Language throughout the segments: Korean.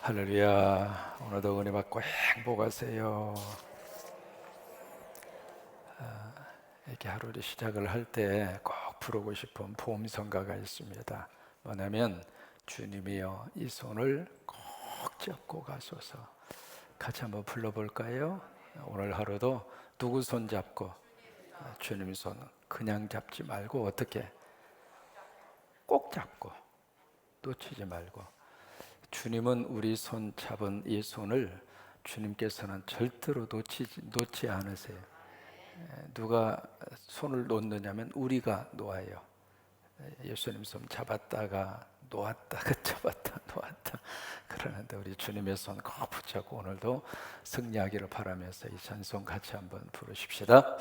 할렐루야. 오늘도 은혜 받고 행복하세요. 이렇게 하루를 시작을 할 때 꼭 부르고 싶은 보험성가가 있습니다. 뭐냐면 주님이여 이 손을 꼭 잡고 가소서. 같이 한번 불러볼까요? 오늘 하루도 누구 손 잡고? 주님 손 그냥 잡지 말고 어떻게? 꼭 잡고 놓치지 말고. 주님은 우리 손 잡은 이 손을 주님께서는 절대로 놓지 않으세요. 누가 손을 놓느냐면 우리가 놓아요. 예수님 손 잡았다가 놓았다가 잡았다 놓았다 그러는데 우리 주님의 손 꼭 붙잡고 오늘도 승리하기를 바라면서 이 찬송 같이 한번 부르십시다.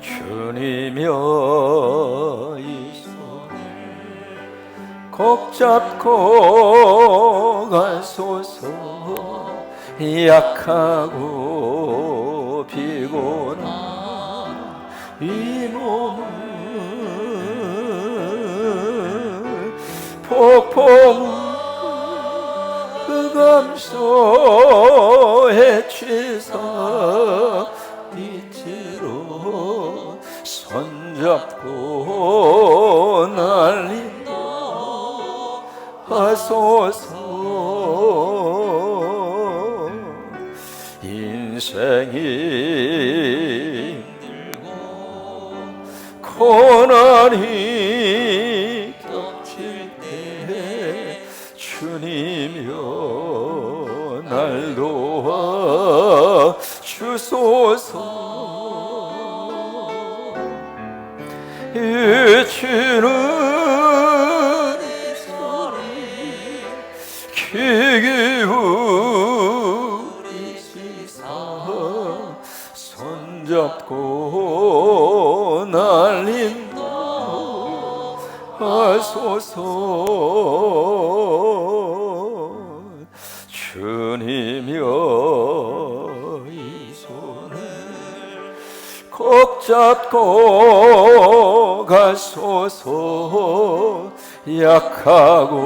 주님여 이 손을 꼭 잡고 가소서. 약하고 피곤한 이 몸을 폭풍 흑암소에 취사 빛으로 손잡고 날린다 하소서. 인생이 힘들고 고난이 겹칠 때 주님이여 날 도와 주소서. 주는 소리 귀 기울이시사 손잡고 날린다 하소서. 주님이여 이 손을 꼭 잡고 가소서. 약하고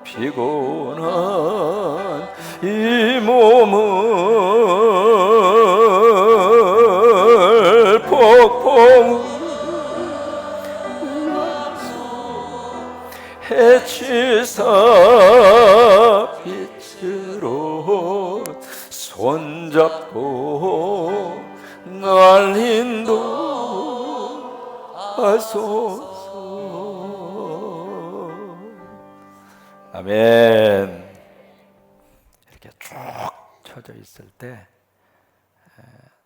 피곤한 이 몸을 폭풍 해치사 빛으로 손잡고 날린다 하소서. 아멘. 이렇게 쭉 쳐져 있을 때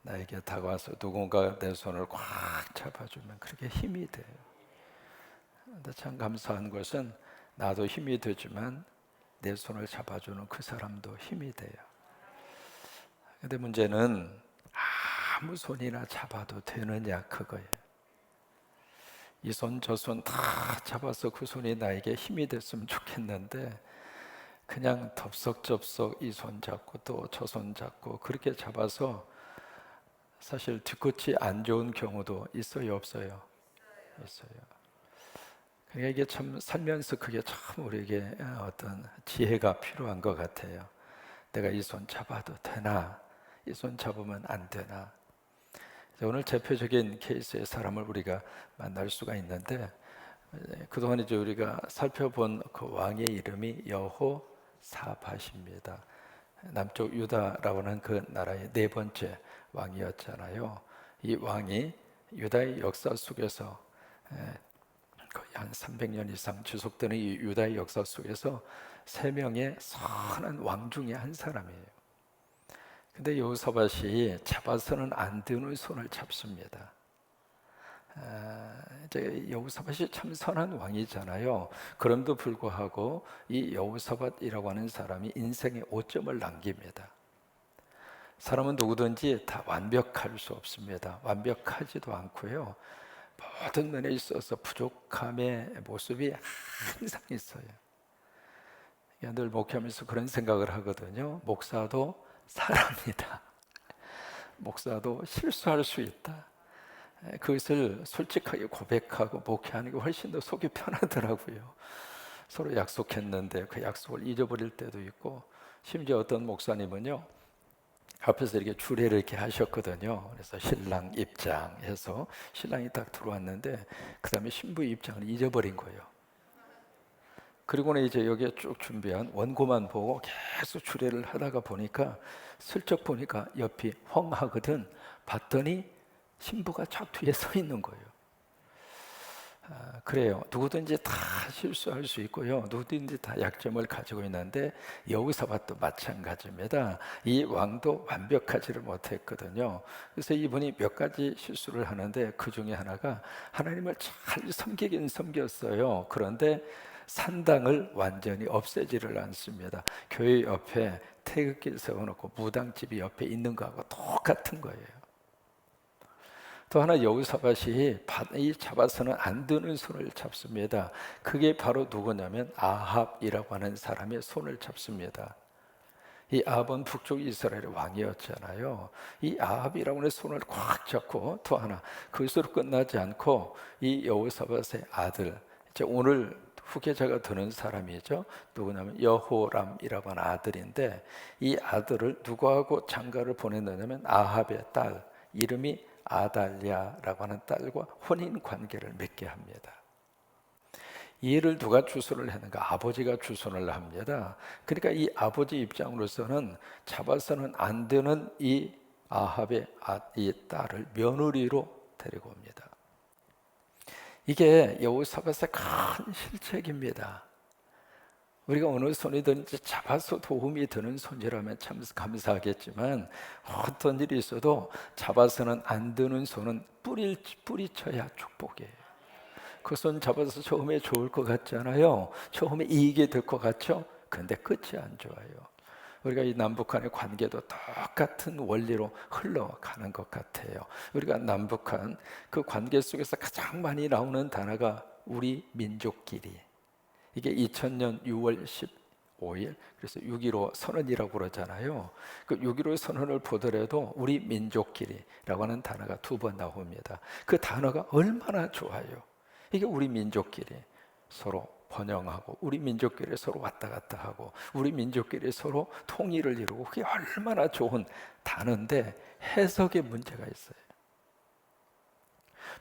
나에게 다가와서 누군가 내 손을 꽉 잡아주면 그렇게 힘이 돼요. 근데 참 감사한 것은 나도 힘이 되지만 내 손을 잡아주는 그 사람도 힘이 돼요. 근데 문제는 아무 손이나 잡아도 되느냐 그거예요. 이 손 저 손 다 잡아서 그 손이 나에게 힘이 됐으면 좋겠는데 그냥 덥석접석 이 손 잡고 또 저 손 잡고 그렇게 잡아서 사실 뒤끝이 안 좋은 경우도 있어요 없어요? 있어요. 그러니까 이게 참 살면서 그게 참 우리에게 어떤 지혜가 필요한 것 같아요. 내가 이 손 잡아도 되나? 이 손 잡으면 안 되나? 오늘 대표적인 케이스의 사람을 우리가 만날 수가 있는데 그동안 이제 우리가 살펴본 그 왕의 이름이 여호사밧입니다. 남쪽 유다라고 하는 그 나라의 네 번째 왕이었잖아요. 이 왕이 유다의 역사 속에서 거의 한 300년 이상 지속되는 이 유다의 역사 속에서 세 명의 선한 왕 중에 한 사람이에요. 근데 여호사밧이 잡아서는 안 되는 손을 잡습니다. 이제 여호사밧이 참 선한 왕이잖아요. 그럼에도 불구하고 이 여호사밧이라고 하는 사람이 인생에 오점을 남깁니다. 사람은 누구든지 다 완벽할 수 없습니다. 완벽하지도 않고요. 모든 면에 있어서 부족함의 모습이 항상 있어요. 늘 목회하면서 그런 생각을 하거든요. 목사도 사람이다. 목사도 실수할 수 있다. 그것을 솔직하게 고백하고 목회하는 게 훨씬 더 속이 편하더라고요. 서로 약속했는데 그 약속을 잊어버릴 때도 있고, 심지어 어떤 목사님은요, 앞에서 이렇게 주례를 이렇게 하셨거든요. 그래서 신랑 입장해서 신랑이 딱 들어왔는데 그 다음에 신부 입장을 잊어버린 거예요. 그리고는 이제 여기에 쭉 준비한 원고만 보고 계속 주례를 하다가 보니까 슬쩍 보니까 옆이 헝하거든. 봤더니 신부가 저 뒤에 서 있는 거예요. 그래요. 누구든지 다 실수할 수 있고요. 누구든지 다 약점을 가지고 있는데 여호사밧도 마찬가지입니다. 이 왕도 완벽하지를 못했거든요. 그래서 이분이 몇 가지 실수를 하는데 그 중에 하나가 하나님을 잘 섬기긴 섬겼어요. 그런데 산당을 완전히 없애지를 않습니다. 교회 옆에 태극기를 세워놓고 무당집이 옆에 있는 거하고 똑같은 거예요. 또 하나 여호사밧이 이 잡아서는 안 되는 손을 잡습니다. 그게 바로 누구냐면 아합이라고 하는 사람의 손을 잡습니다. 이 아합은 북쪽 이스라엘의 왕이었잖아요. 이 아합이라고 하는 손을 꽉 잡고, 또 하나 그것으로 끝나지 않고 이 여호사밧의 아들, 이제 오늘 후계자가 되는 사람이죠. 누구냐면 여호람이라고 하는 아들인데, 이 아들을 누구하고 장가를 보냈느냐면 아합의 딸, 이름이 아달랴라고 하는 딸과 혼인 관계를 맺게 합니다. 이 일을 누가 주선을 했는가? 아버지가 주선을 합니다. 그러니까 이 아버지 입장으로서는 잡아서는 안 되는 이 아합의 이 딸을 며느리로 데리고 옵니다. 이게 여호사밧의 큰 실책입니다. 우리가 어느 손이든지 잡아서 도움이 되는 손이라면 참 감사하겠지만, 어떤 일이 있어도 잡아서는 안 되는 손은 뿌리쳐야 축복이에요. 그 손 잡아서 처음에 좋을 것 같잖아요. 처음에 이익이 될 것 같죠? 그런데 끝이 안 좋아요. 우리가 이 남북한의 관계도 똑같은 원리로 흘러가는 것 같아요. 우리가 남북한 그 관계 속에서 가장 많이 나오는 단어가 우리 민족끼리. 이게 2000년 6월 15일, 그래서 6.15 선언이라고 그러잖아요. 그 6.15 선언을 보더라도 우리 민족끼리라고 하는 단어가 2번 나옵니다. 그 단어가 얼마나 좋아요. 이게 우리 민족끼리 서로 번영하고, 우리 민족끼리 서로 왔다 갔다 하고, 우리 민족끼리 서로 통일을 이루고, 그게 얼마나 좋은 단어인데 해석에 문제가 있어요.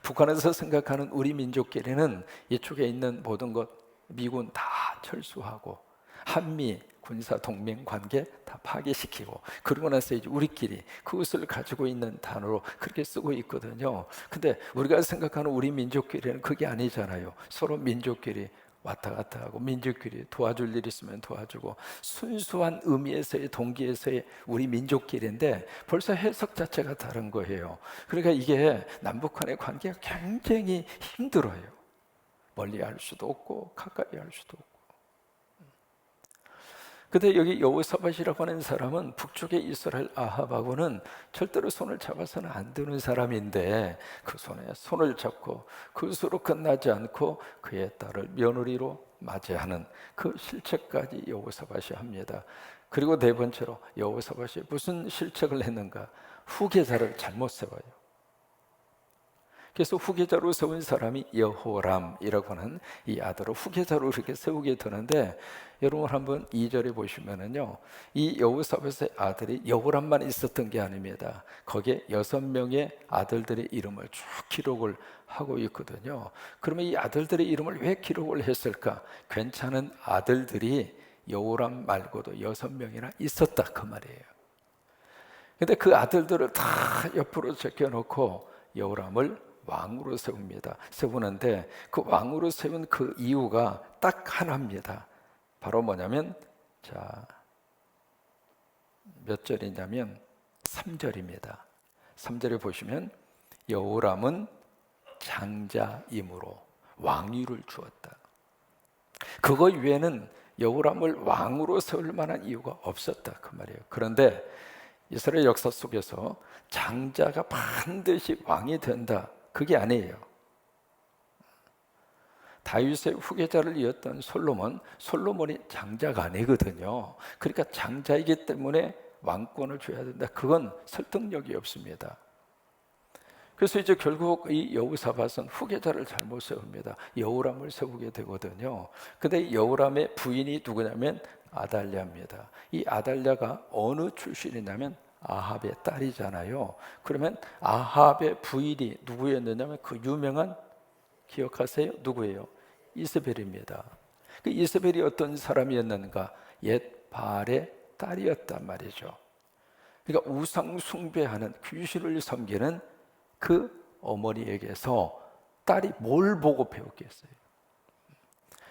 북한에서 생각하는 우리 민족끼리는 이쪽에 있는 모든 것, 미군 다 철수하고 한미 군사 동맹 관계 다 파괴시키고, 그러고 나서 이제 우리끼리 그것을 가지고 있는 단어로 그렇게 쓰고 있거든요. 근데 우리가 생각하는 우리 민족끼리는 그게 아니잖아요. 서로 민족끼리 왔다 갔다 하고, 민족끼리 도와줄 일 있으면 도와주고, 순수한 의미에서의 동기에서의 우리 민족끼리인데 벌써 해석 자체가 다른 거예요. 그러니까 이게 남북한의 관계가 굉장히 힘들어요. 멀리 할 수도 없고 가까이 할 수도 없고. 근데 여기 여호사밧이라고 하는 사람은 북쪽의 이스라엘 아합하고는 절대로 손을 잡아서는 안 되는 사람인데, 그 손에 손을 잡고 그것으로 끝나지 않고 그의 딸을 며느리로 맞이하는 그 실책까지 여호사밧이 합니다. 그리고 네 번째로 여호사밧이 무슨 실책을 했는가? 후계자를 잘못 세워요. 그래서 후계자로 세운 사람이 여호람이라고 하는 이 아들을 후계자로 이렇게 세우게 되는데, 여러분 한번 2절에 보시면은요, 이 여호사밧의 아들이 여호람만 있었던 게 아닙니다. 거기에 6명의 아들들의 이름을 쭉 기록을 하고 있거든요. 그러면 이 아들들의 이름을 왜 기록을 했을까? 괜찮은 아들들이 여호람 말고도 6명이나 있었다, 그 말이에요. 근데 그 아들들을 다 옆으로 제껴놓고 여호람을 왕으로 세우는데, 그 왕으로 세운 그 이유가 딱 하나입니다. 바로 뭐냐면, 자, 몇 절이냐면 3절입니다. 3절에 보시면 여호람은 장자이므로 왕위를 주었다. 그거 외에는 여호람을 왕으로 세울 만한 이유가 없었다, 그 말이에요. 그런데 이스라엘 역사 속에서 장자가 반드시 왕이 된다, 그게 아니에요. 다윗의 후계자를 이었던 솔로몬이 장자가 아니거든요. 그러니까 장자이기 때문에 왕권을 줘야 된다. 그건 설득력이 없습니다. 그래서 이제 결국 이 여호사밧은 후계자를 잘못 세웁니다. 여호람을 세우게 되거든요. 근데 여호람의 부인이 누구냐면 아달랴입니다. 이 아달랴가 어느 출신이냐면 아합의 딸이잖아요. 그러면 아합의 부인이 누구였느냐면 그 유명한, 기억하세요? 누구예요? 이스벨입니다. 그 이스벨이 어떤 사람이었는가? 옛 바알의 딸이었단 말이죠. 그러니까 우상 숭배하는, 귀신을 섬기는 그 어머니에게서 딸이 뭘 보고 배웠겠어요?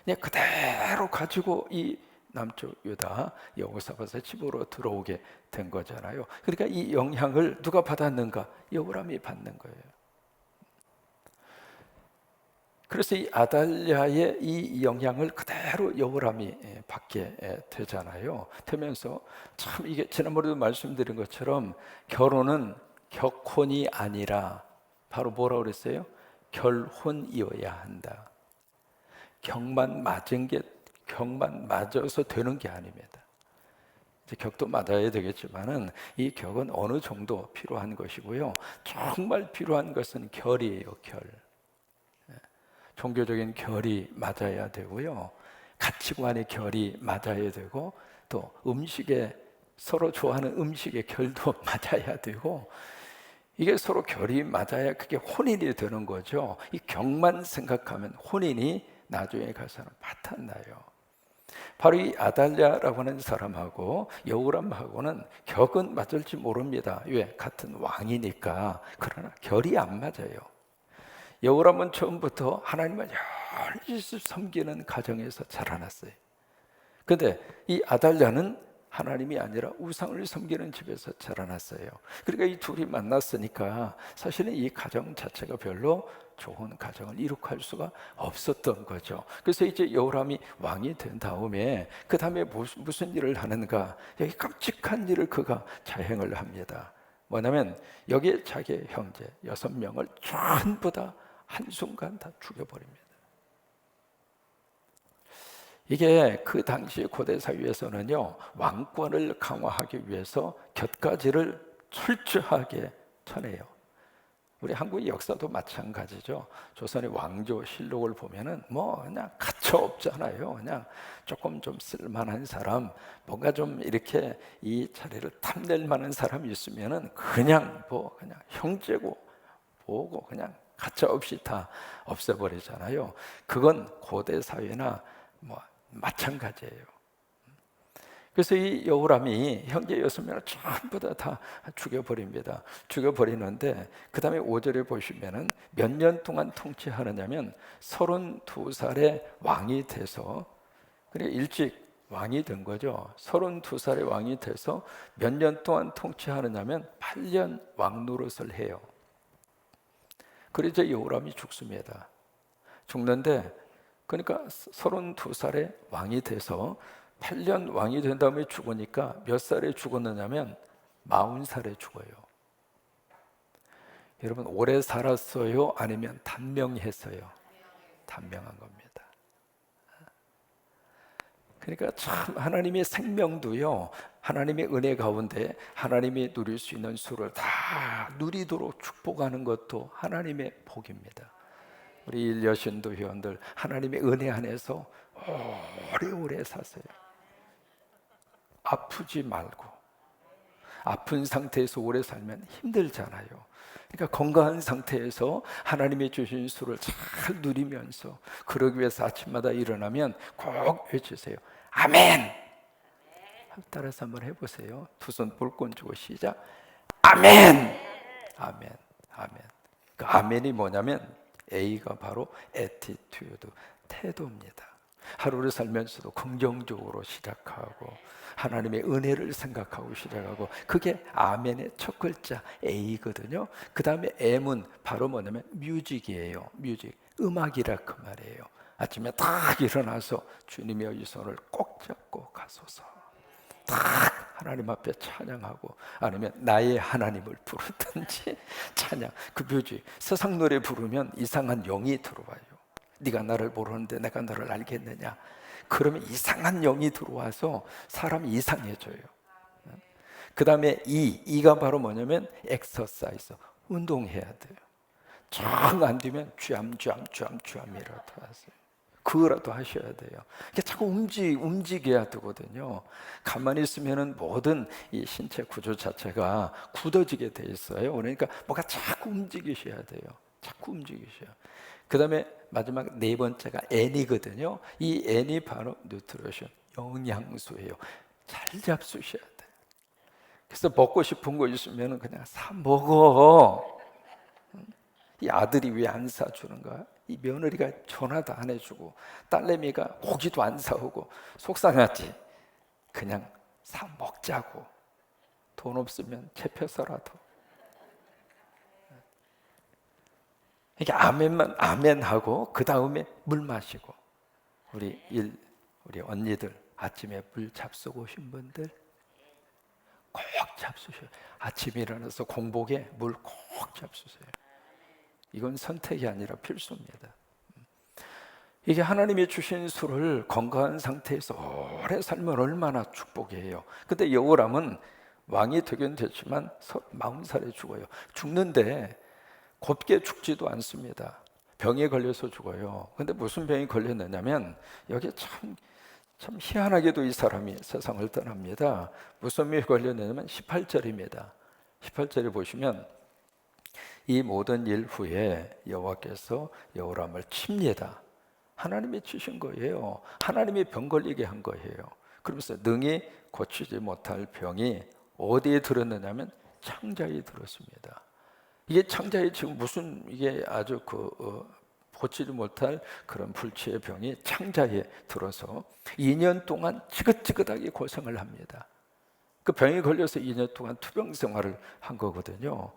그냥 그대로 가지고 이 남쪽 유다 여호사밧의 집으로 들어오게 된 거잖아요. 그러니까 이 영향을 누가 받았는가? 여호람이 받는 거예요. 그래서 이 아달랴의 이 영향을 그대로 여호람이 받게 되잖아요. 되면서 참 이게 지난번에도 말씀드린 것처럼 결혼은 격혼이 아니라 바로 뭐라고 그랬어요? 결혼이어야 한다. 격만 맞아서 되는 게 아닙니다. 이제 격도 맞아야 되겠지만은 이 격은 어느 정도 필요한 것이고요. 정말 필요한 것은 결이에요, 결. 종교적인 결이 맞아야 되고요. 가치관의 결이 맞아야 되고, 또 음식에, 서로 좋아하는 음식의 결도 맞아야 되고, 이게 서로 결이 맞아야 그게 혼인이 되는 거죠. 이 격만 생각하면 혼인이 나중에 가서는 파탄나요. 바로 이 아달랴라고 하는 사람하고 여호람하고는 격은 맞을지 모릅니다. 왜? 같은 왕이니까. 그러나 결이 안 맞아요. 여호람은 처음부터 하나님을 열심히 섬기는 가정에서 자라났어요. 근데 이 아달랴는 하나님이 아니라 우상을 섬기는 집에서 자라났어요. 그러니까 이 둘이 만났으니까 사실은 이 가정 자체가 별로 좋은 가정을 이룩할 수가 없었던 거죠. 그래서 이제 여호람이 왕이 된 다음에 그 다음에 무슨 일을 하는가? 여기 끔찍한 일을 그가 자행을 합니다. 뭐냐면 여기에 자기 형제 6명을 전부 다 한순간 다 죽여버립니다. 이게 그 당시 고대 사회에서는요, 왕권을 강화하기 위해서 곁가지를 철저하게 쳐내요. 우리 한국의 역사도 마찬가지죠. 조선의 왕조 실록을 보면은 뭐 그냥 가차 없잖아요. 그냥 조금 좀 쓸만한 사람, 뭔가 좀 이렇게 이 자리를 탐낼 만한 사람이 있으면은 그냥 그냥 형제고 보고 그냥 가차 없이 다 없애버리잖아요. 그건 고대 사회나 뭐 마찬가지예요. 그래서 이 여호람이 형제 6명을 전부 다 죽여버립니다. 죽여버리는데 그 다음에 5절에 보시면은 몇 년 동안 통치하느냐면 32살의 왕이 돼서, 그러니까 일찍 왕이 된 거죠. 32살의 왕이 돼서 몇 년 동안 통치하느냐면 8년 왕 노릇을 해요. 그래서 여호람이 죽습니다. 죽는데, 그러니까 32살의 왕이 돼서 8년 왕이 된 다음에 죽으니까 몇 살에 죽었느냐면 40살에 죽어요. 여러분, 오래 살았어요? 아니면 단명했어요? 단명한 겁니다. 그러니까 참 하나님의 생명도요, 하나님의 은혜 가운데 하나님이 누릴 수 있는 수를 다 누리도록 축복하는 것도 하나님의 복입니다. 우리 일여신도 회원들 하나님의 은혜 안에서 오래오래 사세요. 아프지 말고. 아픈 상태에서 오래 살면 힘들잖아요. 그러니까 건강한 상태에서 하나님이 주신 수를 잘 누리면서, 그러기 위해서 아침마다 일어나면 꼭 외치세요. 아멘! 따라서 한번 해보세요. 두 손 볼권 주고 시작. 아멘! 아멘! 아멘. 그 아멘이 뭐냐면 A가 바로 attitude, 태도입니다. 하루를 살면서도 긍정적으로 시작하고 하나님의 은혜를 생각하고 시작하고, 그게 아멘의 첫 글자 A거든요. 그 다음에 M은 바로 뭐냐면 뮤직이에요. 뮤직, 음악이라 그 말이에요. 아침에 딱 일어나서 주님의 이 손을 꼭 잡고 가소서, 딱 하나님 앞에 찬양하고, 아니면 나의 하나님을 부르든지 찬양, 그 뮤직. 세상 노래 부르면 이상한 영이 들어와요. 네가 나를 모르는데 내가 너를 알겠느냐? 그러면 이상한 영이 들어와서 사람이 이상해져요. 그 다음에 이가 바로 뭐냐면 엑서사이즈, 운동해야 돼요. 정 안 되면 쥐암이라도 하세요. 그거라도 하셔야 돼요. 이게 자꾸 움직여야 되거든요. 가만히 있으면은 모든 이 신체 구조 자체가 굳어지게 돼 있어요. 그러니까 뭐가 자꾸 움직이셔야 돼요. 자꾸 움직이셔요. 그 다음에 마지막 네 번째가 N이거든요. 이 N이 바로 뉴트리션, 영양소예요. 잘 잡수셔야 돼요. 그래서 먹고 싶은 거 있으면 그냥 사 먹어. 이 아들이 왜 안 사주는가? 이 며느리가 전화도 안 해주고 딸내미가 고기도 안 사오고 속상하지. 그냥 사 먹자고. 돈 없으면 채펴서라도. 이게 아멘하고 그 다음에 물 마시고. 우리 언니들 아침에 물 잡수고 오신 분들 꼭 잡수셔요. 아침에 일어나서 공복에 물 꼭 잡수세요. 이건 선택이 아니라 필수입니다. 이게 하나님이 주신 술을 건강한 상태에서 오래 살면 얼마나 축복이에요. 근데 여호람은 왕이 되긴 됐지만 40살에 죽어요. 죽는데 곱게 죽지도 않습니다. 병에 걸려서 죽어요. 근데 무슨 병이 걸렸느냐면 여기 참 희한하게도 이 사람이 세상을 떠납니다. 무슨 병이 걸렸느냐면 18절입니다. 18절에 보시면 이 모든 일 후에 여호와께서 여호람을 칩니다. 하나님이 치신 거예요. 하나님이 병 걸리게 한 거예요. 그러면서 능히 고치지 못할 병이 어디에 들었느냐면 창자에 들었습니다. 이게 창자에 지금 무슨 이게 아주 고치지 못할 그런 불치의 병이 창자에 들어서 2년 동안 지긋지긋하게 고생을 합니다. 그 병이 걸려서 2년 동안 투병 생활을 한 거거든요.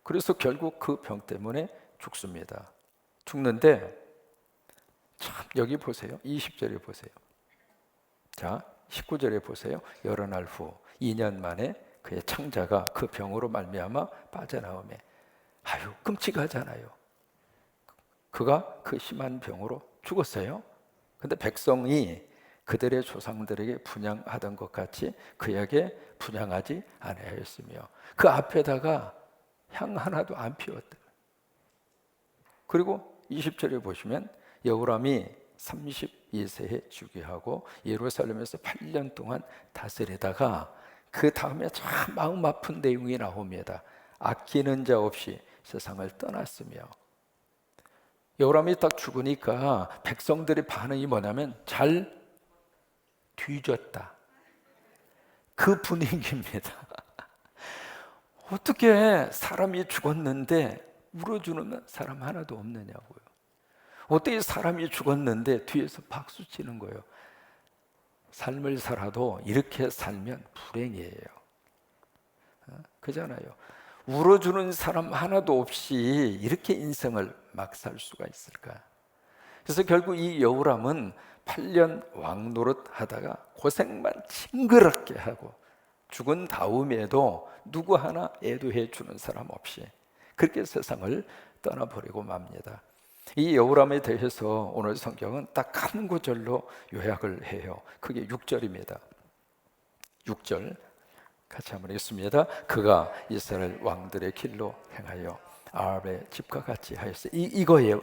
그래서 결국 그 병 때문에 죽습니다. 죽는데 참 여기 보세요. 20절에 보세요. 자, 19절에 보세요. 여러 날 후 2년 만에 그의 창자가 그 병으로 말미암아 빠져나오매 아유 끔찍하잖아요. 그가 그 심한 병으로 죽었어요. 근데 백성이 그들의 조상들에게 분향하던 것 같이 그에게 분향하지 아니하였으며 그 앞에다가 향 하나도 안 피웠대요. 그리고 20절에 보시면 여호람이 32세에 즉위하고 예루살렘에서 8년 동안 다스리다가 그 다음에 참 마음 아픈 내용이 나옵니다. 아끼는 자 없이 세상을 떠났으며 여호람이 딱 죽으니까 백성들의 반응이 뭐냐면 잘 뒤졌다. 그 분위기입니다. 어떻게 사람이 죽었는데 울어주는 사람 하나도 없느냐고요. 어떻게 사람이 죽었는데 뒤에서 박수 치는 거예요. 삶을 살아도 이렇게 살면 불행이에요. 그잖아요. 울어주는 사람 하나도 없이 이렇게 인생을 막 살 수가 있을까? 그래서 결국 이 여호람은 8년 왕 노릇 하다가 고생만 징그럽게 하고 죽은 다음에도 누구 하나 애도해 주는 사람 없이 그렇게 세상을 떠나버리고 맙니다. 이 여호람에 대해서 오늘 성경은 딱 한 구절로 요약을 해요. 그게 6절입니다. 6절 같이 한번 읽습니다. 그가 이스라엘 왕들의 길로 행하여 아합의 집과 같이 하였어요. 이거예요.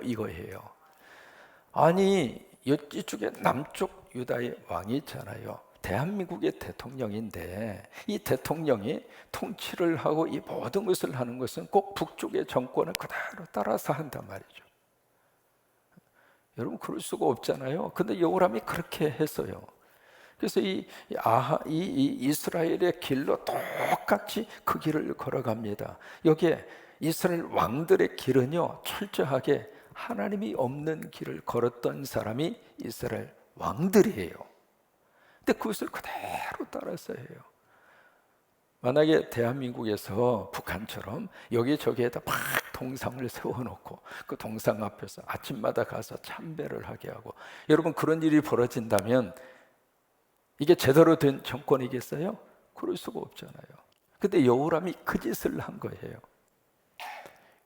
아니 이쪽에 남쪽 유다의 왕이 있잖아요. 대한민국의 대통령인데 이 대통령이 통치를 하고 이 모든 것을 하는 것은 꼭 북쪽의 정권을 그대로 따라서 한단 말이죠. 여러분 그럴 수가 없잖아요. 근데 여호람이 그렇게 했어요. 그래서 이 이스라엘의 길로 똑같이 그 길을 걸어갑니다. 여기에 이스라엘 왕들의 길은요 철저하게 하나님이 없는 길을 걸었던 사람이 이스라엘 왕들이에요. 근데 그것을 그대로 따라서 해요. 만약에 대한민국에서 북한처럼 여기저기에다 막 동상을 세워놓고 그 동상 앞에서 아침마다 가서 참배를 하게 하고 여러분 그런 일이 벌어진다면 이게 제대로 된 정권이겠어요? 그럴 수가 없잖아요. 근데 여호람이 그 짓을 한 거예요.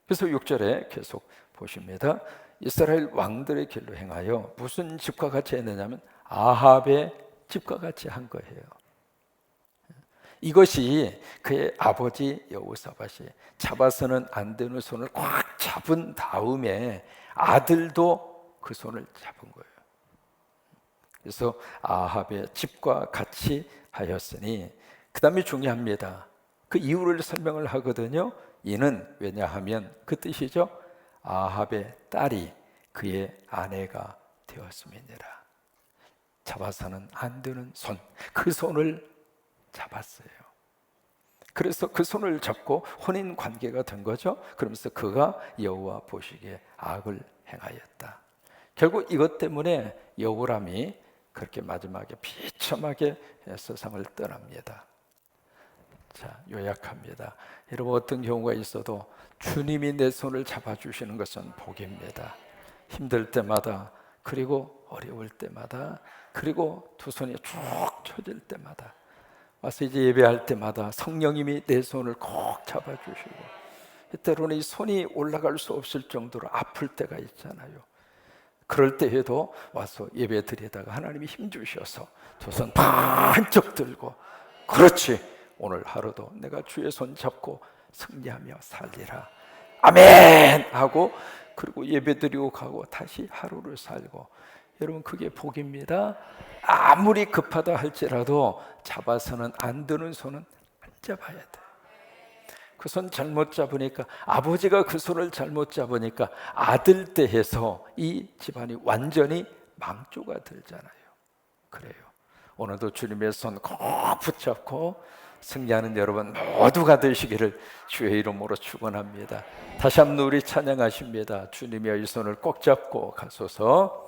그래서 6절에 계속 보십니다. 이스라엘 왕들의 길로 행하여 무슨 집과 같이 했느냐면 아합의 집과 같이 한 거예요. 이것이 그의 아버지 여호사밧이 잡아서는 안 되는 손을 꽉 잡은 다음에 아들도 그 손을 잡은 거예요. 그래서 아합의 집과 같이 하였으니, 그 다음에 중요합니다. 그 이유를 설명을 하거든요. 이는 왜냐하면 그 뜻이죠. 아합의 딸이 그의 아내가 되었음이니라. 잡아서는 안 되는 손, 그 손을 잡았어요. 그래서 그 손을 잡고 혼인 관계가 된 거죠. 그러면서 그가 여호와 보시기에 악을 행하였다. 결국 이것 때문에 여호람이 그렇게 마지막에 비참하게 세상을 떠납니다. 자, 요약합니다. 여러분, 어떤 경우가 있어도 주님이 내 손을 잡아주시는 것은 복입니다. 힘들 때마다, 그리고 어려울 때마다, 그리고 두 손이 쭉 쳐질 때마다, 와서 이제 예배할 때마다 성령님이 내 손을 꼭 잡아주시고, 때로는 이 손이 올라갈 수 없을 정도로 아플 때가 있잖아요. 그럴 때에도 와서 예배 드리다가 하나님이 힘 주셔서 두 손 반짝 들고, 그렇지, 오늘 하루도 내가 주의 손 잡고 승리하며 살리라, 아멘 하고, 그리고 예배 드리고 가고 다시 하루를 살고. 여러분, 그게 복입니다. 아무리 급하다 할지라도 잡아서는 안 되는 손은 안 잡아야 돼. 그 손 잘못 잡으니까, 아버지가 그 손을 잘못 잡으니까 아들 때에서 이 집안이 완전히 망조가 들잖아요. 그래요. 오늘도 주님의 손 꼭 붙잡고 승리하는 여러분 모두가 되시기를 주의 이름으로 축원합니다. 다시 한번 우리 찬양하십니다. 주님의 이 손을 꼭 잡고 가소서.